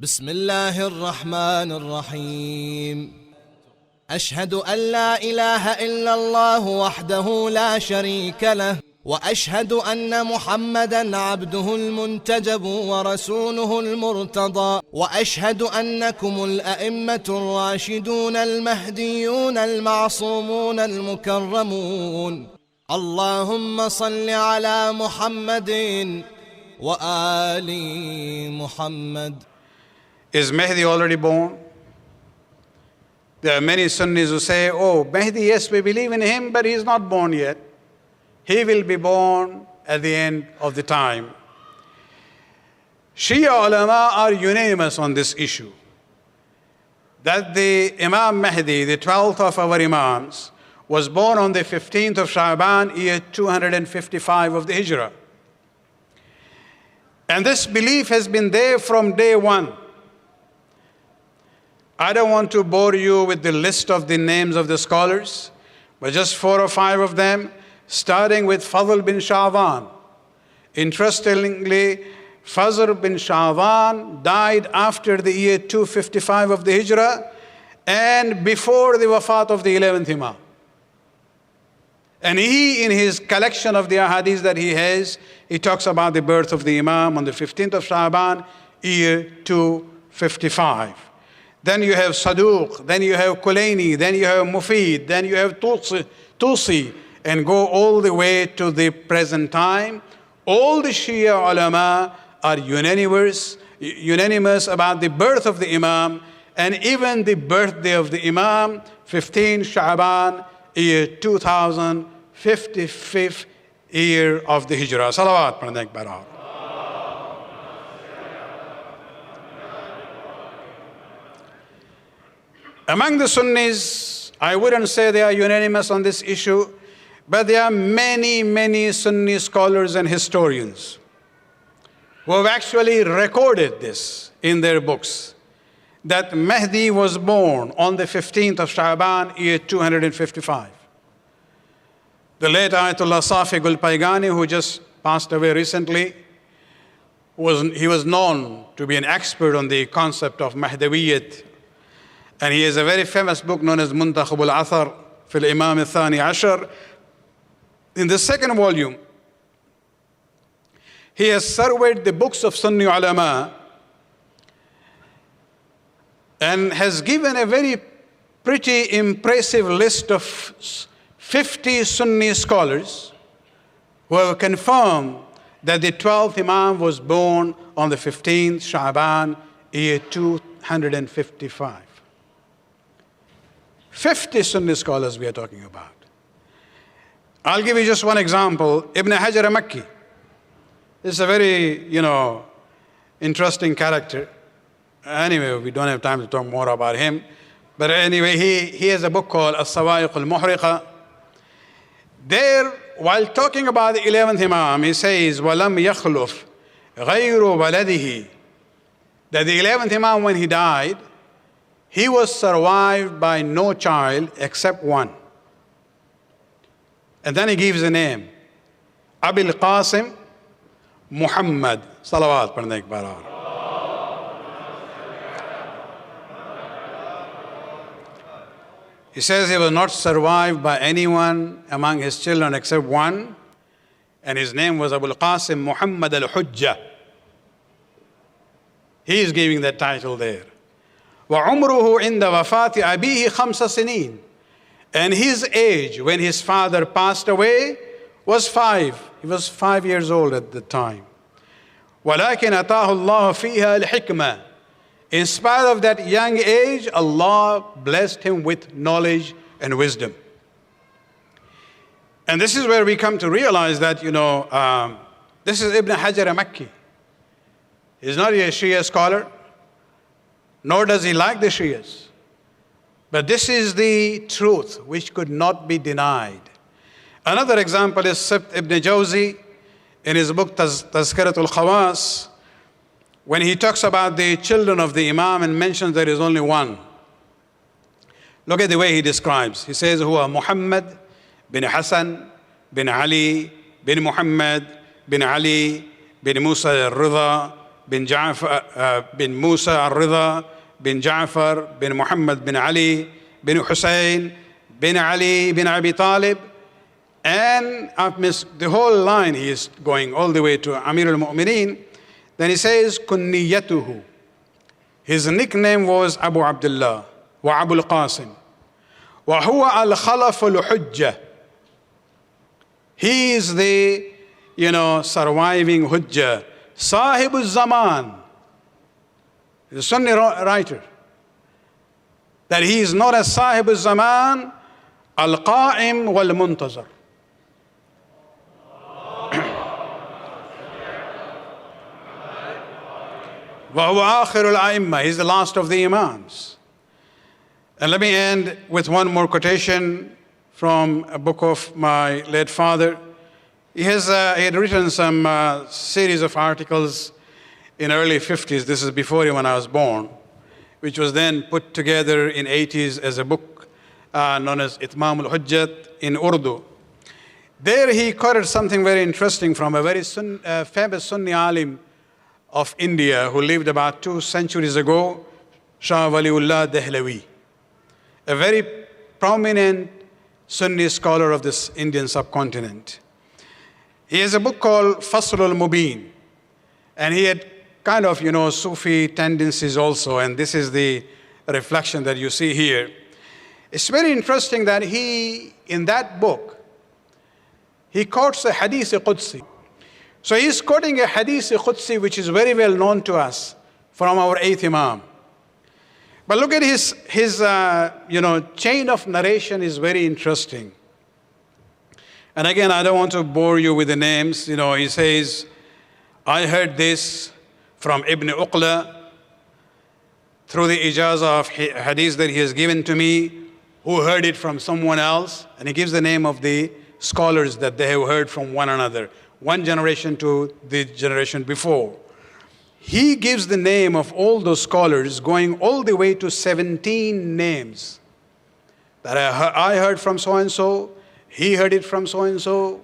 بسم الله الرحمن الرحيم أشهد أن لا إله إلا الله وحده لا شريك له وأشهد أن محمدًا عبده المنتجب ورسوله المرتضى وأشهد أنكم الأئمة الراشدون المهديون المعصومون المكرمون اللهم صل على محمد وآل محمد. Is Mahdi already born? There are many Sunnis who say, oh, Mahdi, yes, we believe in him, but he's not born yet. He will be born at the end of the time. Shia ulama are unanimous on this issue, that the Imam Mahdi, the 12th of our Imams, was born on the 15th of Sha'ban, year 255 of the Hijrah. And this belief has been there from day one. I don't want to bore you with the list of the names of the scholars, but just 4 or 5 of them, starting with Fadl bin Sha'ban. Interestingly, Fadl bin Sha'ban died after the year 255 of the Hijrah and before the wafat of the 11th Imam. And he, in his collection of the ahadith that he has, he talks about the birth of the Imam on the 15th of Sha'ban, year 255. Then you have Saduq, then you have Kulaini, then you have Mufid, then you have Tusi, and go all the way to the present time. All the Shia ulama are unanimous about the birth of the Imam, and even the birthday of the Imam, 15 Sha'ban, year 2055 year of the Hijrah. Salawat Pranak Barar. Among the Sunnis, I wouldn't say they are unanimous on this issue, but there are many, many Sunni scholars and historians who have actually recorded this in their books, that Mahdi was born on the 15th of Sha'ban, year 255. The late Ayatollah Safiq al-Paygani, who just passed away recently, he was known to be an expert on the concept of Mahdawiyyat. And he has a very famous book known as Muntakhab al-Athar fil Imam al-Thani Ashar. In the second volume, he has surveyed the books of Sunni ulama and has given a very pretty impressive list of 50 Sunni scholars who have confirmed that the 12th Imam was born on the 15th Sha'ban, year 255. 50 Sunni scholars we are talking about. I'll give you just one example. Ibn Hajar al-Makki. This is a very, interesting character. Anyway, we don't have time to talk more about him. But anyway, he has a book called As-Sawaiq al-Muhriqa. There, while talking about the 11th Imam, he says, وَلَمْ يَخْلُفْ غَيْرُ وَلَدِهِ, that the 11th Imam, when he died, he was survived by no child except one. And then he gives a name, Abil Qasim Muhammad. Salawat Parnek Barar. He says he was not survived by anyone among his children except one, and his name was Abul Qasim Muhammad al-Hujjah. He is giving that title there. وَعُمْرُهُ عِنْدَ وَفَاتِ أَبِيهِ خَمْسَ سِنِينَ. And his age, when his father passed away, was 5. He was 5 years old at the time. وَلَكِنْ أَتَاهُ اللَّهُ فِيهَا الْحِكْمَةِ. In spite of that young age, Allah blessed him with knowledge and wisdom. And this is where we come to realize that, this is Ibn Hajar al-Makki. He's not a Shia scholar, nor does he like the Shias. But this is the truth which could not be denied. Another example is Sibt ibn Jawzi in his book Tazkiratul Khawas, when he talks about the children of the Imam and mentions there is only one. Look at the way he describes. He says, Huwa Muhammad bin Hassan bin Ali bin Muhammad bin Ali bin Musa al-Ridha bin Ja'far bin Musa al-Ridha bin Ja'far bin Muhammad bin Ali bin Hussein bin Ali bin Abi Talib. And I've missed the whole line. He is going all the way to Amir al-Mu'mineen. Then he says, kunniyatuhu. His nickname was Abu Abdullah wa Abu al-Qasim. Wa huwa al-khalaf al-hujjah. He is the, surviving hujjah. Sahib al-Zaman. The Sunni writer. That he is not as Sahib al-Zaman, al-Qa'im wal-Muntazar. وَهُوَ آخِرُ الْأَئِمَّةِ. He's the last of the Imams. And let me end with one more quotation from a book of my late father. He had written some series of articles in early 50s. This is before when I was born, which was then put together in 80s as a book known as Itmam al-Hujjat in Urdu. There he quoted something very interesting from a very famous Sunni alim of India who lived about 2 centuries ago, Shah Waliullah Dehlavi, a very prominent Sunni scholar of this Indian subcontinent. He has a book called Fasl al-Mubin, and he had kind of, Sufi tendencies also, and this is the reflection that you see here. It's very interesting that in that book, he quotes a hadith Qudsi. So he's quoting a hadith Qudsi which is very well known to us from our 8th Imam. But look at his chain of narration is very interesting. And again, I don't want to bore you with the names. He says, I heard this from Ibn Uqla through the ijazah of hadith that he has given to me, who heard it from someone else. And he gives the name of the scholars that they have heard from one another, one generation to the generation before. He gives the name of all those scholars going all the way to 17 names. That I heard from so-and-so, he heard it from so-and-so,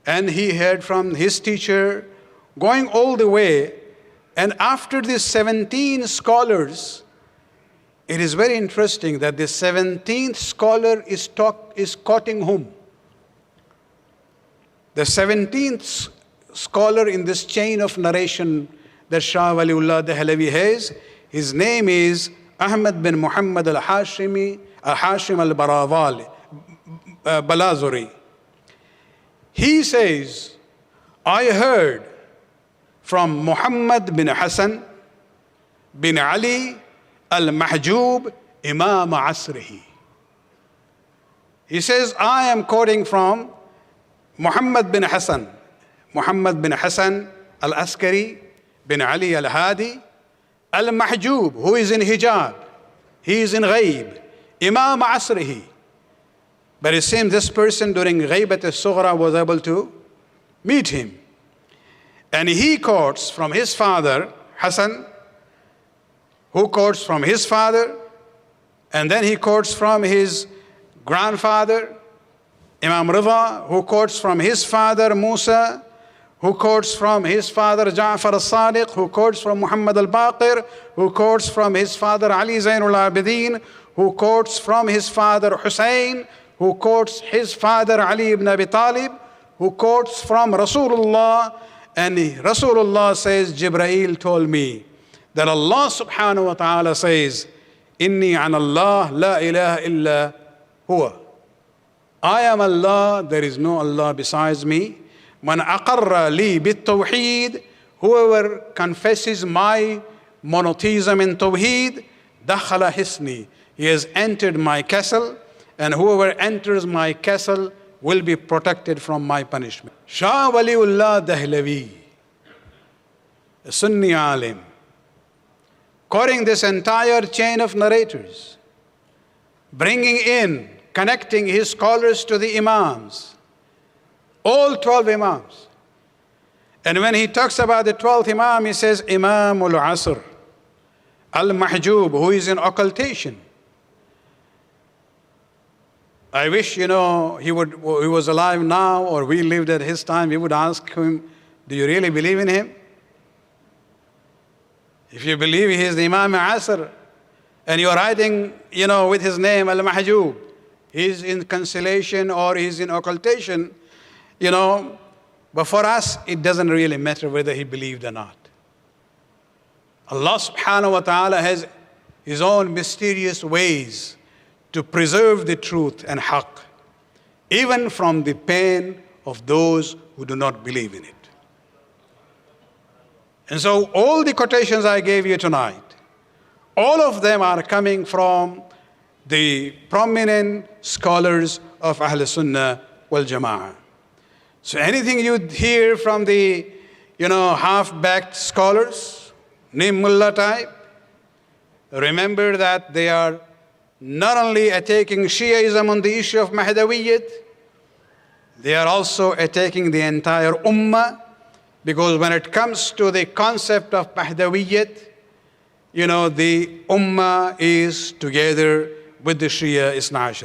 and he heard from his teacher, going all the way. And after these 17 scholars, it is very interesting that the 17th scholar is quoting whom? The 17th scholar in this chain of narration that Shah Waliullah Dehlavi has, his name is Ahmad bin Muhammad al-Hashim al-Balazuri. He says, I heard from Muhammad bin Hassan bin Ali al-Mahjub Imam Asrihi. He says, I am quoting from Muhammad bin Hassan al-Askari bin Ali al-Hadi al-Mahjub, who is in hijab, he is in ghaib, Imam Asrihi. But it seems this person during Ghaibat al-Sughra was able to meet him. And he quotes from his father, Hassan, who quotes from his father, and then he quotes from his grandfather, Imam Ridha, who quotes from his father, Musa, who quotes from his father, Ja'far al-Sadiq, who quotes from Muhammad al-Baqir, who quotes from his father, Ali Zainul Abidin, who quotes from his father, Hussein, who quotes his father, Ali ibn Abi Talib, who quotes from Rasulullah. And Rasulullah says, Jibreel told me that Allah subhanahu wa ta'ala says, Inni an Allah la ilaha illa huwa. I am Allah, there is no Allah besides me. Man aqarra li bit tawheed, whoever confesses my monotheism in tawheed, dakhala hisni, he has entered my castle, and whoever enters my castle will be protected from my punishment. Shah Waliullah Dehlavi, a Sunni alim, quoting this entire chain of narrators, bringing in, connecting his scholars to the Imams, all 12 Imams. And when he talks about the 12th Imam, he says, Imam al-Asr, al-Mahjub, who is in occultation. I wish, he was alive now, or we lived at his time, we would ask him, do you really believe in him? If you believe he is the Imam Asr, and you are writing, with his name, Al-Mahdi, he's in cancellation or he's in occultation, but for us, it doesn't really matter whether he believed or not. Allah subhanahu wa ta'ala has his own mysterious ways to preserve the truth and haqq, even from the pain of those who do not believe in it. And so all the quotations I gave you tonight, all of them are coming from the prominent scholars of Ahl Sunnah wal Jama'ah. So anything you hear from the, half-backed scholars, Nim Mullah type, remember that they are not only attacking Shiaism on the issue of Mahdawiyyat, they are also attacking the entire Ummah, because when it comes to the concept of Mahdawiyyat, the Ummah is together with the Shia Isna Ashari.